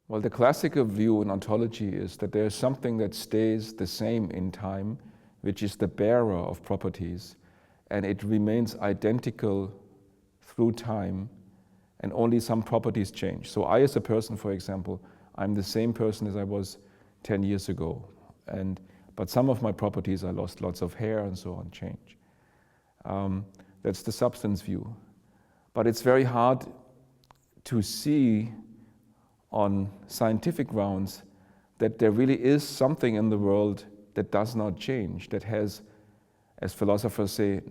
Well, the classical view in ontology is that there is something that stays the same in time, which is the bearer of properties, and it remains identical through time, and only some properties change. So I, as a person, for example, I'm the same person as I was 10 years ago, but some of my properties, I lost lots of hair and so on, change. That's the substance view. But it's very hard to see on scientific grounds that there really is something in the world that does not change, that has, as philosophers say,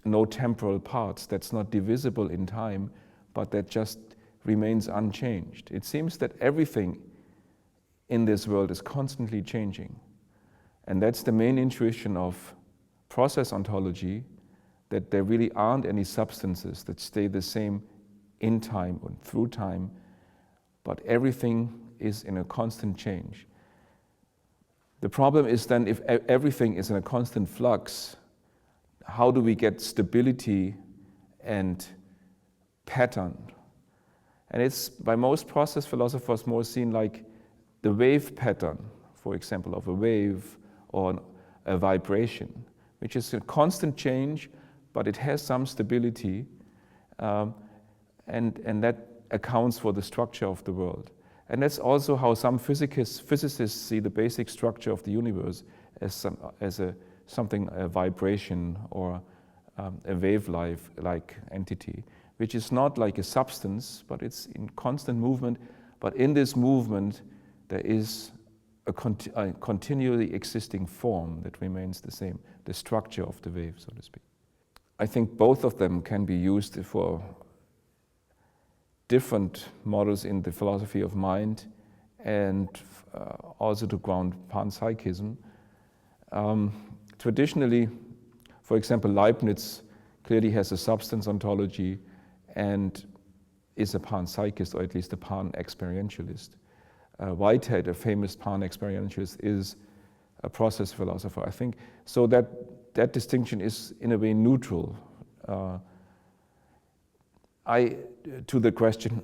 no temporal parts, that's not divisible in time, but that just remains unchanged. It seems that everything in this world is constantly changing. And that's the main intuition of process ontology, that there really aren't any substances that stay the same in time and through time, but everything is in a constant change. The problem is then, if everything is in a constant flux, how do we get stability and pattern? And it's, by most process philosophers, more seen like the wave pattern, for example, of a wave or a vibration, which is a constant change, but it has some stability, and that accounts for the structure of the world. And that's also how some physicists see the basic structure of the universe as a vibration or a wave-like entity, which is not like a substance, but it's in constant movement. But in this movement, there is a continually existing form that remains the same, the structure of the wave, so to speak. I think both of them can be used for different models in the philosophy of mind, and also to ground panpsychism. Traditionally, for example, Leibniz clearly has a substance ontology and is a panpsychist, or at least a pan-experientialist. Whitehead, a famous pan-experientialist, is a process philosopher, I think. So that distinction is in a way neutral. To the question,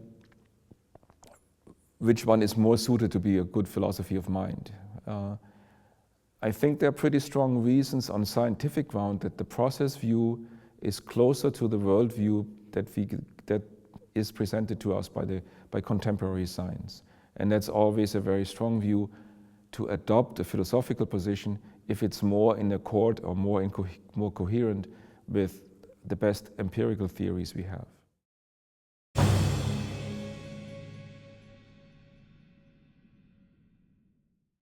which one is more suited to be a good philosophy of mind? I think there are pretty strong reasons on scientific ground that the process view is closer to the worldview that is presented to us by contemporary science. And that's always a very strong view to adopt a philosophical position if it's more in accord or more coherent with the best empirical theories we have.